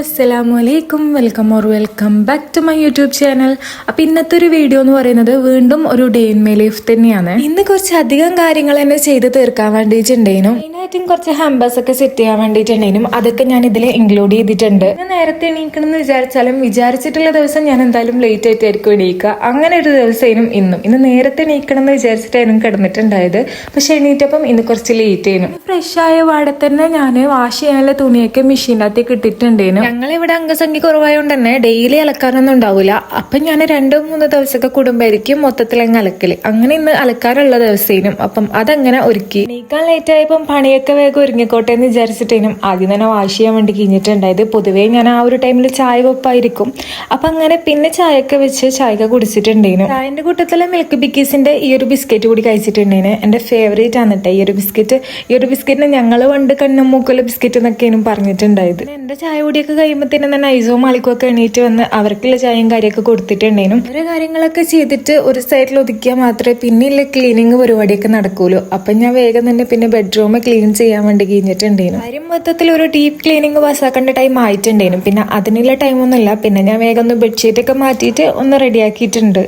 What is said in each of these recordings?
അസ്സലാമലൈക്കും, welcome back to my YouTube channel. അപ്പം ഇന്നത്തെ ഒരു വീഡിയോ എന്ന് പറയുന്നത് വീണ്ടും ഒരു ഡേ ഇൻ മൈ ലൈഫ് തന്നെയാണ്. ഇന്ന് കുറച്ച് അധികം കാര്യങ്ങൾ തന്നെ ചെയ്ത് തീർക്കാൻ വേണ്ടിയിട്ടുണ്ടേനും, മെയിനായിട്ടും കുറച്ച് ഹാമ്പേഴ്സ് ഒക്കെ സെറ്റ് ചെയ്യാൻ വേണ്ടിയിട്ടുണ്ടേനും. അതൊക്കെ ഞാൻ ഇതിൽ ഇൻക്ലൂഡ് ചെയ്തിട്ടുണ്ട്. ഞാൻ നേരത്തെ എണീക്കണം എന്ന് വിചാരിച്ചാലും വിചാരിച്ചിട്ടുള്ള ദിവസം ഞാൻ എന്തായാലും ലേറ്റ് ആയിട്ടായിരിക്കും എണീക്കുക. അങ്ങനെ ഒരു ദിവസമായിരുന്നു ഇന്ന് നേരത്തെ എണീക്കണം എന്ന് വിചാരിച്ചിട്ടായിരുന്നു കിടന്നിട്ടുണ്ടായത്. പക്ഷെ എണീറ്റപ്പം ഇന്ന് കുറച്ച് ലേറ്റ് ആയിരുന്നു. ഫ്രഷ് ആയ പാടെ തന്നെ ഞാൻ വാഷ് ചെയ്യാനുള്ള തുണിയൊക്കെ മെഷീനകത്തേക്ക് ഇട്ടിട്ടുണ്ടേനും. ഞങ്ങളിവിടെ അംഗസംഖ്യ കുറവായതുകൊണ്ട് തന്നെ ഡെയിലി അലക്കാനൊന്നും ഉണ്ടാവില്ല. അപ്പം ഞാൻ 2-3 ദിവസമൊക്കെ കൂടുമ്പോഴായിരിക്കും മൊത്തത്തിൽ അങ്ങ് അലക്കല്. അങ്ങനെ ഇന്ന് അലക്കാനുള്ള ദിവസേനും. അപ്പം അതങ്ങനെ ഒരുക്കി. എണീക്കാൻ ലേറ്റ് ആയപ്പം പണിയൊക്കെ വേഗം ഒരുങ്ങിക്കോട്ടെ എന്ന് വിചാരിച്ചിട്ടേനും ആദ്യം തന്നെ വാഷ് ചെയ്യാൻ വേണ്ടി കഴിഞ്ഞിട്ടുണ്ടായത്. പൊതുവേ ഞാൻ ആ ഒരു ടൈമിൽ ചായ വെപ്പായിരിക്കും. അപ്പൊ അങ്ങനെ പിന്നെ ചായയൊക്കെ വെച്ച് ചായയൊക്കെ കുടിച്ചിട്ടുണ്ടേനും. ചായന്റെ കൂട്ടത്തിലെ മിൽക്ക് ബിക്കീസിന്റെ ഈ ഒരു ബിസ്ക്കറ്റ് കൂടി കഴിച്ചിട്ടുണ്ടേന്. എന്റെ ഫേവറേറ്റ് ആണ് കേട്ടോ ഈ ഒരു ബിസ്ക്കറ്റ്. ഈ ഒരു ബിസ്ക്കറ്റിന് ഞങ്ങൾ പണ്ട് കണ്ണുമൂക്കുള്ള ബിസ്ക്കറ്റ് എന്നൊക്കെയാണ് പറഞ്ഞിട്ടുണ്ടായത്. എന്റെ ചായ കൂടിയൊക്കെ കഴിയുമ്പോഴത്തേനും തന്നെ ഐസവും മാളിക്കൊക്കെ എണീറ്റ് വന്ന് അവർക്കുള്ള ചായയും കാര്യമൊക്കെ കൊടുത്തിട്ടുണ്ടേനും. ഓരോ കാര്യങ്ങളൊക്കെ ചെയ്തിട്ട് ഒരു സൈഡിൽ ഒതുക്കിയാൽ മാത്രമേ പിന്നെയുള്ള ക്ലീനിങ് പരിപാടിയൊക്കെ നടക്കൂലൂ. അപ്പൊ ഞാൻ വേഗം തന്നെ പിന്നെ ബെഡ്റൂം ക്ലീൻ ചെയ്യാൻ വേണ്ടി കഴിഞ്ഞിട്ടുണ്ടേനും. കാര്യം മൊത്തത്തിൽ ഒരു ഡീപ്പ് ക്ലീനിങ് പാസ്സാക്കേണ്ട ടൈം ആയിട്ടുണ്ടേനും. പിന്നെ അതിനുള്ള ടൈമൊന്നുമില്ല. പിന്നെ ഞാൻ വേഗം ഒന്ന് ബെഡ്ഷീറ്റ് ഒക്കെ മാറ്റിയിട്ട് ഒന്ന് റെഡിയാക്കിയിട്ടുണ്ട്.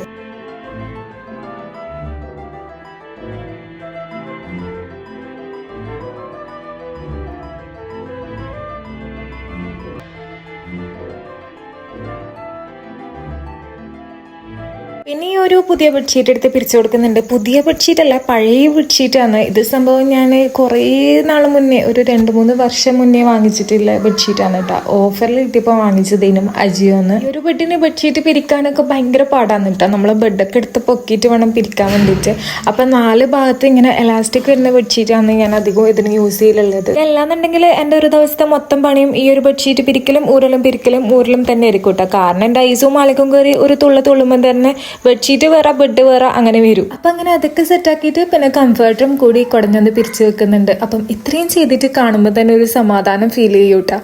പിന്നെ ഈ ഒരു പുതിയ ബെഡ്ഷീറ്റ് എടുത്ത് പിരിച്ചു കൊടുക്കുന്നുണ്ട്. പുതിയ ബെഡ്ഷീറ്റ് അല്ല, പഴയ ബെഡ്ഷീറ്റാണ് ഇത്. സംഭവം ഞാൻ കുറേ നാൾ മുന്നേ, ഒരു 2-3 വർഷം മുന്നേ വാങ്ങിച്ചിട്ടുള്ള ബെഡ്ഷീറ്റാണ് കേട്ടോ. ഓഫറിൽ കിട്ടിയപ്പോൾ വാങ്ങിച്ചതേനും അജിയോന്ന്. ഈ ഒരു ബെഡിന് ബെഡ്ഷീറ്റ് പിരിക്കാനൊക്കെ ഭയങ്കര പാടാണ് കേട്ടോ. നമ്മളെ ബെഡൊക്കെ എടുത്ത് പൊക്കിയിട്ട് വേണം പിരിക്കാൻ വേണ്ടിയിട്ട്. അപ്പം 4 ഭാഗത്ത് ഇങ്ങനെ എലാസ്റ്റിക് വരുന്ന ബെഡ്ഷീറ്റാണ് ഞാൻ അധികം ഇതിന് യൂസ് ചെയ്യലുള്ളത്. അല്ലാന്നുണ്ടെങ്കിൽ എൻ്റെ ഒരു ദിവസത്തെ മൊത്തം പണിയും ഈ ഒരു ബെഡ്ഷീറ്റ് പിരിക്കലും ഊരലും തന്നെ ആയിരിക്കും കേട്ടോ. കാരണം എൻ്റെ ഐസും മാളിക്കും കയറി ഒരു തുള്ളുമ്പോൾ തന്നെ ബെഡ്ഷീറ്റ് വേറെ ബെഡ് വേറെ അങ്ങനെ വരും. അപ്പൊ അങ്ങനെ അതൊക്കെ സെറ്റാക്കിയിട്ട് പിന്നെ കംഫർട്ടും കൂടി കുടഞ്ഞൊന്ന് പിരിച്ചു വെക്കുന്നുണ്ട്. അപ്പം ഇത്രയും ചെയ്തിട്ട് കാണുമ്പോൾ തന്നെ ഒരു സമാധാനം ഫീൽ ചെയ്യൂട്ടാ.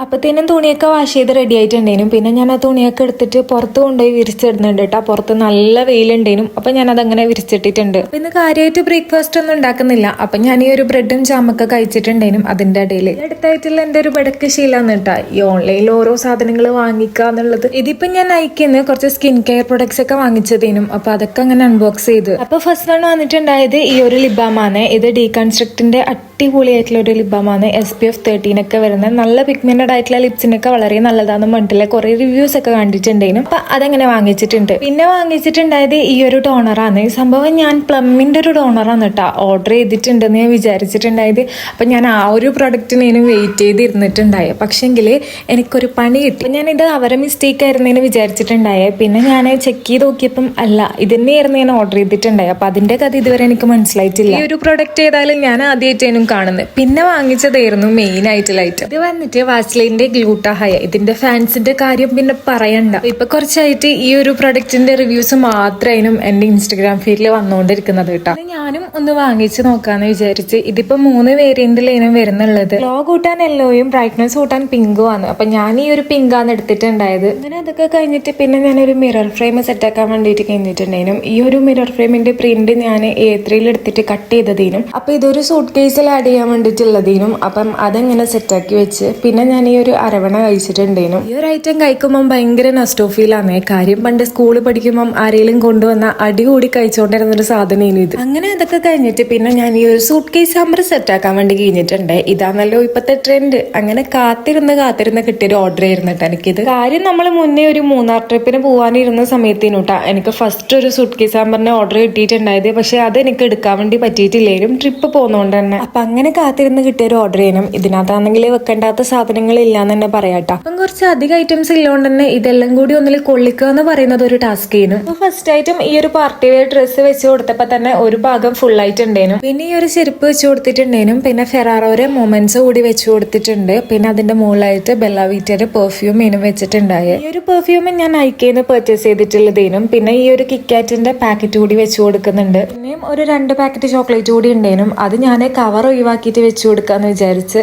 അപ്പത്തേനും തുണിയൊക്കെ വാഷ് ചെയ്ത് റെഡി ആയിട്ടുണ്ടേനും. പിന്നെ ഞാൻ ആ തുണിയൊക്കെ എടുത്തിട്ട് പുറത്ത് കൊണ്ടുപോയി വിരിച്ചിടുന്നുണ്ട് കേട്ടോ. പുറത്ത് നല്ല വെയിലുണ്ടേനും. അപ്പൊ ഞാൻ അതങ്ങനെ വിരിച്ചിട്ടിട്ടുണ്ട്. അപ്പൊ ഇന്ന് കാര്യമായിട്ട് ബ്രേക്ക്ഫാസ്റ്റ് ഒന്നും ഉണ്ടാക്കുന്നില്ല. അപ്പൊ ഞാൻ ഈ ഒരു ബ്രെഡും ജാമൊക്കെ കഴിച്ചിട്ടുണ്ടേനും. അതിന്റെ ഇടയിൽ അടുത്തായിട്ടുള്ള എന്റെ ഒരു ബെഡൊക്കെ ശീലാന്ന് കേട്ടാ ഈ ഓൺലൈനിൽ ഓരോ സാധനങ്ങൾ വാങ്ങിക്കുക എന്നുള്ളത്. ഇതിപ്പോ ഞാൻ നയിക്കുന്ന കുറച്ച് സ്കിൻ കെയർ പ്രൊഡക്ട്സ് ഒക്കെ വാങ്ങിച്ചതേനും. അപ്പൊ അതൊക്കെ അങ്ങനെ അൺബോക്സ് ചെയ്തു. അപ്പൊ ഫസ്റ്റ് വൺ വന്നിട്ടുണ്ടായത് ഈ ഒരു ലിബാമാണ്. ഇത് ഡീകൺസ്ട്രക്റ്റിന്റെ അടിപൊളിയായിട്ടുള്ള ഒരു ലിബാമാണ്. SPF 13 ഒക്കെ വരുന്നത്. നല്ല പിഗ്മെന്റഡ് ആയിട്ടുള്ള ലിപ്സിനൊക്കെ വളരെ നല്ലതാണെന്ന് പറഞ്ഞിട്ടുള്ള കുറെ റിവ്യൂസ് ഒക്കെ കണ്ടിട്ടുണ്ടായിരുന്നു. അപ്പൊ അതങ്ങനെ വാങ്ങിച്ചിട്ടുണ്ട്. പിന്നെ വാങ്ങിച്ചിട്ടുണ്ടായത് ഈ ഒരു ടോണറാണ്. സംഭവം ഞാൻ പ്ലമ്മിന്റെ ഒരു ടോണറാണ് കേട്ടോ ഓർഡർ ചെയ്തിട്ടുണ്ടെന്ന് ഞാൻ വിചാരിച്ചിട്ടുണ്ടായത്. അപ്പൊ ഞാൻ ആ ഒരു പ്രൊഡക്റ്റിന് വെയിറ്റ് ചെയ്തിരുന്നിട്ടുണ്ടായ. പക്ഷെങ്കിൽ എനിക്കൊരു പണി കിട്ടി. ഞാൻ ഇത് അവരെ മിസ്റ്റേക്ക് ആയിരുന്നേന്ന് വിചാരിച്ചിട്ടുണ്ടായ. പിന്നെ ഞാൻ ചെക്ക് ചെയ്ത് നോക്കിയപ്പം അല്ല, ഇതന്നെയായിരുന്നു ഞാൻ ഓർഡർ ചെയ്തിട്ടുണ്ടായി. അപ്പൊ അതിന്റെ കഥ ഇതുവരെ എനിക്ക് മനസ്സിലായിട്ടില്ല. ഈ ഒരു പ്രൊഡക്റ്റ് ഏതായാലും ഞാൻ ആദ്യമായിട്ടാണ് കാണുന്നത്. പിന്നെ വാങ്ങിച്ചതായിരുന്നു മെയിൻ ആയിട്ടുള്ള ഐറ്റം. ഇത് വന്നിട്ട് വാസ്ലിന്റെ ഗ്ലൂട്ടാഹയ. ഇതിന്റെ ഫാൻസിന്റെ കാര്യം പിന്നെ പറയണ്ട. ഇപ്പൊ കുറച്ചായിട്ട് ഈ ഒരു പ്രൊഡക്റ്റിന്റെ റിവ്യൂസ് മാത്രമായിരുന്നു എന്റെ ഇൻസ്റ്റഗ്രാം ഫീഡിൽ വന്നുകൊണ്ടിരിക്കുന്നത് കേട്ടോ. ഞാനും ഒന്ന് വാങ്ങിച്ച് നോക്കാന്ന് വിചാരിച്ച്. ഇതിപ്പോ 3 വേരിയന്റിലേനും വരുന്നുള്ളത്. ഗ്ലോ കൂട്ടാൻ യെല്ലോയും ബ്രൈറ്റ്നസ് കൂട്ടാൻ പിങ്കും ആണ്. അപ്പൊ ഞാൻ ഈ ഒരു പിങ്കാണ് എടുത്തിട്ടുണ്ടായത്. അങ്ങനെ അതൊക്കെ കഴിഞ്ഞിട്ട് പിന്നെ ഞാനൊരു മിറർ ഫ്രെയിം സെറ്റ് ആക്കാൻ വേണ്ടിയിട്ട് കഴിഞ്ഞിട്ടുണ്ടായിരുന്നു. ഈ ഒരു മിറർ ഫ്രെയിമിന്റെ പ്രിന്റ് ഞാൻ A3 എടുത്തിട്ട് കട്ട് ചെയ്തതേനും. അപ്പൊ ഇതൊരു സൂട്ട് കേസിൽ ആഡ് ചെയ്യാൻ വേണ്ടിയിട്ടുള്ളതേനും. അപ്പം അതെങ്ങനെ സെറ്റാക്കി വെച്ച് പിന്നെ ഞാൻ ഈ ഒരു അരവണ കഴിച്ചിട്ടുണ്ടേനും. ഈ ഒരു ഐറ്റം കഴിക്കുമ്പോൾ ഭയങ്കര നസ്റ്റോഫീലാണ്. കാര്യം പണ്ട് സ്കൂളിൽ പഠിക്കുമ്പോൾ ആരെങ്കിലും കൊണ്ടുവന്ന അടികൂടി കഴിച്ചുകൊണ്ടിരുന്നൊരു സാധനമാണ് ഇത്. അങ്ങനെ അതൊക്കെ കഴിഞ്ഞിട്ട് പിന്നെ ഞാൻ ഈ ഒരു സൂട്ട് കേസ് സാമ്പർ സെറ്റാക്കാൻ വേണ്ടി കഴിഞ്ഞിട്ടുണ്ട്. ഇതാണല്ലോ ഇപ്പത്തെ ട്രെൻഡ്. അങ്ങനെ കാത്തിരുന്ന് കിട്ടിയൊരു ഓർഡർ ആയിരുന്നിട്ട് എനിക്കിത്. കാര്യം നമ്മൾ മുന്നേ ഒരു മൂന്നാർ ട്രിപ്പിന് പോകാനിരുന്ന സമയത്തിനൂട്ടാ എനിക്ക് ഫസ്റ്റ് ഒരു സൂട്ട് കേസ് സാമ്പറിന് ഓർഡർ കിട്ടിയിട്ടുണ്ടായത്. പക്ഷെ അത് എനിക്ക് എടുക്കാൻ വേണ്ടി പറ്റിയിട്ടില്ലേലും ട്രിപ്പ് പോകുന്നതുകൊണ്ട് തന്നെ. അപ്പൊ അങ്ങനെ കാത്തിരുന്ന് കിട്ടിയൊരു ഓർഡർ ചെയ്യണം. ഇതിനകത്താണെങ്കിൽ വെക്കേണ്ടാത്ത സാധനങ്ങൾ ഇല്ലാന്ന് തന്നെ പറയാട്ടോ. അപ്പം കുറച്ച് അധികം ഐറ്റംസ് ഇല്ലോണ്ട് തന്നെ ഇതെല്ലാം കൂടി ഒന്നിൽ കൊള്ളിക്കുക എന്ന് പറയുന്നത് ഒരു ടാസ്ക് ചെയ്യുന്നു. അപ്പൊ ഫസ്റ്റ് ഐറ്റം ഈ ഒരു പാർട്ടി വെയർ ഡ്രസ്സ് വെച്ച് കൊടുത്തപ്പോ തന്നെ ഒരു ഭാഗം ഫുൾ ആയിട്ടുണ്ടേനും. പിന്നെ ഈ ഒരു ചെരുപ്പ് വെച്ച് കൊടുത്തിട്ടുണ്ടേനും. പിന്നെ ഫെറാറോയുടെ മൊമെന്റ്സ് കൂടി വെച്ച് കൊടുത്തിട്ടുണ്ട്. പിന്നെ അതിന്റെ മുകളിലായിട്ട് ബെല്ലാവീറ്റയുടെ പെർഫ്യൂം വെച്ചിട്ടുണ്ടായ. ഈ ഒരു പെർഫ്യൂം ഞാൻ ഐക്കേന്ന് പർച്ചേസ് ചെയ്തിട്ടുള്ളതേനും. പിന്നെ ഈ ഒരു കിക്കാറ്റിന്റെ പാക്കറ്റ് കൂടി വെച്ച് കൊടുക്കുന്നുണ്ട്. പിന്നെയും ഒരു 2 പാക്കറ്റ് ചോക്ലേറ്റ് കൂടി ഉണ്ടേനും. അത് ഞാൻ കവർ ഒഴിവാക്കിയിട്ട് വെച്ച് കൊടുക്കാന്ന് വിചാരിച്ച്.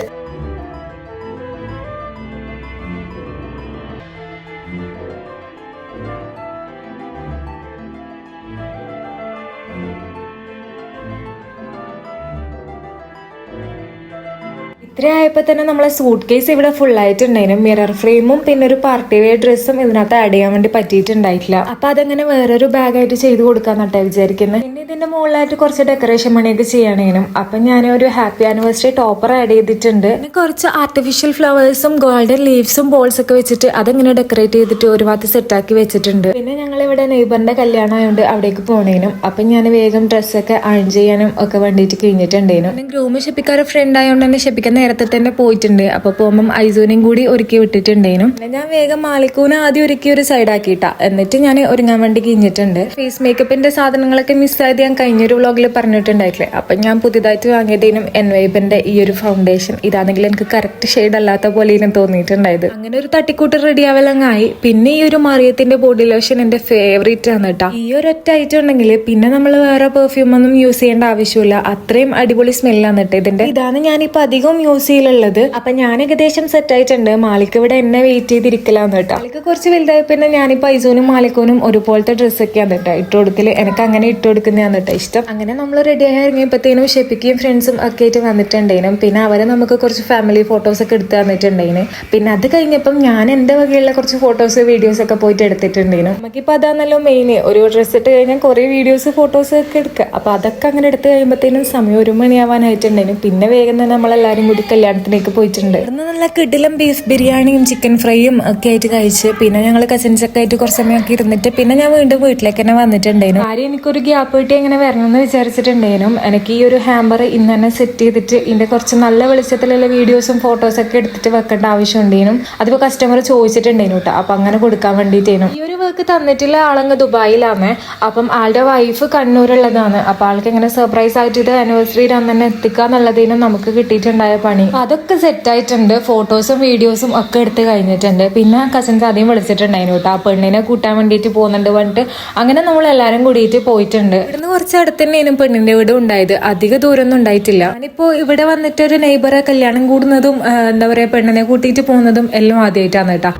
ആയപ്പോ തന്നെ നമ്മളെ സൂട്ട് കേസ് ഇവിടെ ഫുൾ ആയിട്ടുണ്ടായിരുന്നു. മിറർ ഫ്രെയിമും പിന്നെ ഒരു പാർട്ടി വെയർ ഡ്രസ്സും ഇതിനകത്ത് ആഡ് ചെയ്യാൻ വേണ്ടി പറ്റിയിട്ടുണ്ടായിട്ടില്ല. അപ്പൊ അതങ്ങനെ വേറൊരു ബാഗായിട്ട് ചെയ്ത് കൊടുക്കാന്നിട്ടാ വിചാരിക്കുന്നത്. പിന്നെ ഇതിന്റെ മുകളിലായിട്ട് കുറച്ച് ഡെക്കറേഷൻ പണിയൊക്കെ ചെയ്യണേനും. അപ്പൊ ഞാൻ ഒരു ഹാപ്പി ആനിവേഴ്സറി ടോപ്പർ ആഡ് ചെയ്തിട്ടുണ്ട്. പിന്നെ കുറച്ച് ആർട്ടിഫിഷ്യൽ ഫ്ലവേഴ്സും ഗോൾഡൻ ലീവ്സും ബോൾസ് ഒക്കെ വെച്ചിട്ട് അതങ്ങനെ ഡെക്കറേറ്റ് ചെയ്തിട്ട് ഒരു ഭാഗത്ത് സെറ്റാക്കി വെച്ചിട്ടുണ്ട്. പിന്നെ ഞങ്ങൾ ഇവിടെ നെയ്ബറിന്റെ കല്യാണം ആയതുകൊണ്ട് അവിടേക്ക് പോണേനും. അപ്പൊ ഞാൻ വേഗം ഡ്രസ്സൊക്കെ അയൺ ചെയ്യാനും ഒക്കെ വേണ്ടിയിട്ട് കഴിഞ്ഞിട്ടുണ്ടായിരുന്നു. പിന്നെ ഗ്രൂമ് ഷെപ്പിക്കാരെ ഫ്രണ്ട് ആയതുകൊണ്ട് തന്നെ ഷെപ്പിക്കാൻ നേരത്തെ തന്നെ പോയിട്ടുണ്ട്. അപ്പൊ പോകുമ്പോൾ ഐസൂനെയും കൂടി ഒരുക്കി വിട്ടിട്ടുണ്ടായിരുന്നു. പിന്നെ ഞാൻ വേഗം മാലിക്കൂനെ ആദ്യം ഒരുക്കി ഒരു സൈഡ് ആക്കിയിട്ടാ. എന്നിട്ട് ഞാൻ ഒരുങ്ങാൻ വേണ്ടി കഴിഞ്ഞിട്ടുണ്ട്. ഫേസ് മേക്കപ്പിന്റെ സാധനങ്ങളൊക്കെ മിസ്സായത് ഞാൻ കഴിഞ്ഞൊരു വ്ളോഗിൽ പറഞ്ഞിട്ടുണ്ടായിട്ടില്ലേ. അപ്പൊ ഞാൻ പുതിയതായിട്ട് വാങ്ങിയതിനും എൻവൈബിന്റെ ഈ ഒരു ഫൗണ്ടേഷൻ ഇതാണെങ്കിൽ എനിക്ക് കറക്റ്റ് ഷെയ്ഡ് അല്ലാത്ത പോലെ തോന്നിയിട്ടുണ്ടായത്. അങ്ങനെ ഒരു തട്ടിക്കൂട്ട് റെഡി ആവലങ്ങായി. പിന്നെ ഈ ഒരു മറിയത്തിന്റെ ബോഡി ലോഷൻ എന്റെ ഫേവറേറ്റ് ആണ് കേട്ടോ. ഈ ഒരു ഒറ്റ ഐറ്റം ഉണ്ടെങ്കിൽ പിന്നെ നമ്മൾ വേറെ പെർഫ്യൂം ഒന്നും യൂസ് ചെയ്യേണ്ട ആവശ്യമില്ല. അത്രയും അടിപൊളി സ്മെല്ലാണ് കേട്ടോ ഇതിന്റെ. ഇതാണ് ഞാനിപ്പോ അധികം യൂസ് ചെയ്യലുള്ളത്. അപ്പൊ ഞാൻ ഏകദേശം സെറ്റ് ആയിട്ടുണ്ട്. മാലിക്ക് ഇവിടെ എന്നെ വെയിറ്റ് ചെയ്തിരിക്കലാന്ന് കേട്ടോ. മാലിക്ക് കുറച്ച് വലുതായി പിന്നെ ഞാനിപ്പോ ഐസൂനും മാലിക്കൂനും ഒരുപോലത്തെ ഡ്രസ്സൊക്കെയാണ് കേട്ടോ ഇട്ട് കൊടുക്കല്. എനിക്ക് അങ്ങനെ ഇട്ട് കൊടുക്കുന്നതാണ് കേട്ടോ ഇഷ്ടം. അങ്ങനെ നമ്മൾ റെഡി ആയി ഇറങ്ങിയപ്പോഴത്തേനും ഷെപ്പിക്കും ഫ്രണ്ട്സും ഒക്കെ ആയിട്ട് വന്നിട്ടുണ്ടായിരുന്നു. പിന്നെ അവരെ നമുക്ക് കുറച്ച് ഫാമിലി ഫോട്ടോസ് ഒക്കെ എടുത്ത് തന്നിട്ടുണ്ടായിരുന്നു. പിന്നെ അത് കഴിഞ്ഞപ്പം ഞാൻ എന്റെ വകയുള്ള കുറച്ച് ഫോട്ടോസ് വീഡിയോസ് ഒക്കെ പോയിട്ട് എടുത്തിട്ടുണ്ടായിരുന്നു. നമുക്കിപ്പോൾ അതാണല്ലോ മെയിൻ. ഒരു ഡ്രസ്സ് ഇട്ട് കഴിഞ്ഞാൽ കുറേ വീഡിയോസ് ഫോട്ടോസ് ഒക്കെ എടുക്കുക. അപ്പൊ അതൊക്കെ അങ്ങനെ എടുത്ത് കഴിയുമ്പോഴത്തേനും സമയം 1 മണിയാവാനായിട്ടുണ്ടായിരുന്നു. പിന്നെ വേഗം തന്നെ നമ്മളെല്ലാരും കൂടി കല്യാണത്തിലേക്ക് പോയിട്ടുണ്ട്. ഇന്ന് നല്ല കിടിലം ബീഫ് ബിരിയാണിയും ചിക്കൻ ഫ്രൈയും ഒക്കെ ആയിട്ട് കഴിച്ച് പിന്നെ ഞങ്ങൾ കസിൻസ് ഒക്കെ ആയിട്ട് കുറച്ച് സമയമൊക്കെ ഇരുന്നിട്ട് പിന്നെ ഞാൻ വീണ്ടും വീട്ടിലേക്ക് തന്നെ വന്നിട്ടുണ്ടായിരുന്നു. ആരും എനിക്കൊരു ഗ്യാപ്പ് കിട്ടി എങ്ങനെ വരണമെന്ന് വിചാരിച്ചിട്ടുണ്ടായിരുന്നു. എനിക്ക് ഈ ഒരു ഹാമ്പർ ഇന്ന് തന്നെ സെറ്റ് ചെയ്തിട്ട് ഇതിന്റെ കുറച്ച് നല്ല വെളിച്ചത്തിലുള്ള വീഡിയോസും ഫോട്ടോസും ഒക്കെ എടുത്തിട്ട് വെക്കേണ്ട ആവശ്യമുണ്ടേനും. അതിപ്പോ കസ്റ്റമർ ചോദിച്ചിട്ടുണ്ടായിരുന്നു കേട്ടോ. അപ്പൊ അങ്ങനെ കൊടുക്കാൻ വേണ്ടിയിട്ടേനും. ഈ ഒരു വർക്ക് തന്നിട്ടുള്ള ആളങ്ങ് ദുബായിലാണ്. അപ്പം ആളുടെ വൈഫ് കണ്ണൂരുള്ളതാണ്. അപ്പൊ ആൾക്ക് എങ്ങനെ സർപ്രൈസ് ആയിട്ട് ഇത് ആനിവേഴ്സറി തന്നെ എത്തിക്കാന്നുള്ളതിനും നമുക്ക് കിട്ടിയിട്ടുണ്ടായ പണി അതൊക്കെ സെറ്റ് ആയിട്ടുണ്ട്. ഫോട്ടോസും വീഡിയോസും ഒക്കെ എടുത്ത് കഴിഞ്ഞിട്ടുണ്ട്. പിന്നെ കസിൻസ് ആദ്യം വിളിച്ചിട്ടുണ്ടായിരുന്നു കേട്ടോ. ആ പെണ്ണിനെ കൂട്ടാൻ വേണ്ടിയിട്ട് പോകുന്നുണ്ട് പറഞ്ഞിട്ട് അങ്ങനെ നമ്മൾ എല്ലാരും കൂടിയിട്ട് പോയിട്ടുണ്ട്. ഇവിടുന്ന് കുറച്ച് അടുത്ത് തന്നെയാണ് പെണ്ണിന്റെ വീട് ഉണ്ടായത്. അധിക ദൂരമൊന്നും ഉണ്ടായിട്ടില്ല. ഞാനിപ്പോ ഇവിടെ വന്നിട്ട് ഒരു നെയ്ബറെ കല്യാണം കൂടുന്നതും എന്താ പറയാ പെണ്ണിനെ കൂട്ടിയിട്ട് പോകുന്നതും എല്ലാം ആദ്യമായിട്ടാണ് കേട്ടോ.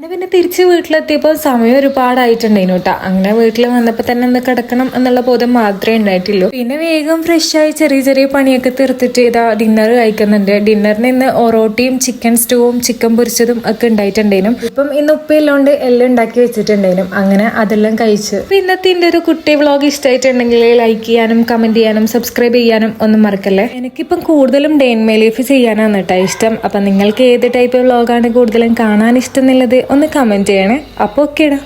പിന്നെ തിരിച്ച് വീട്ടിലെത്തിയപ്പോൾ സമയം ഒരുപാടായിട്ടുണ്ടായിരുന്നു കേട്ടോ. അങ്ങനെ വീട്ടിൽ വന്നപ്പോൾ തന്നെ ഒന്ന് കിടക്കണം എന്നുള്ള ബോധം മാത്രമേ ഉണ്ടായിട്ടുള്ളൂ. പിന്നെ വേഗം ഫ്രഷായി ചെറിയ ചെറിയ പണിയൊക്കെ തീർത്തിട്ട് ഇതാ ഡിന്നർ കഴിക്കുന്നുണ്ട്. ഡിന്നറിന് ഇന്ന് ഒറോട്ടിയും ചിക്കൻ സ്റ്റൂവും ചിക്കൻ പൊരിച്ചതും ഒക്കെ ഉണ്ടായിട്ടുണ്ടായിരുന്നു. ഇപ്പം ഇന്ന് ഉപ്പയില്ലോണ്ട് എല്ലാം ഉണ്ടാക്കി വെച്ചിട്ടുണ്ടായിരുന്നു. അങ്ങനെ അതെല്ലാം കഴിച്ചു. ഇന്നത്തെ എൻ്റെ ഒരു കുട്ടി വ്ളോഗ് ഇഷ്ടമായിട്ടുണ്ടെങ്കിൽ ലൈക്ക് ചെയ്യാനും കമന്റ് ചെയ്യാനും സബ്സ്ക്രൈബ് ചെയ്യാനും ഒന്നും മറക്കല്ലേ. എനിക്കിപ്പം കൂടുതലും ഡേ ഇൻ മൈ ലൈഫ് ചെയ്യാനാണ് കേട്ടോ ഇഷ്ടം. അപ്പം നിങ്ങൾക്ക് ഏത് ടൈപ്പ് വ്ളോഗാണ് കൂടുതലും കാണാൻ ഇഷ്ടം എന്നുള്ളത് ഒന്ന് കമന്റ് ചെയ്യണേ. അപ്പോൾ ഓക്കേടാ.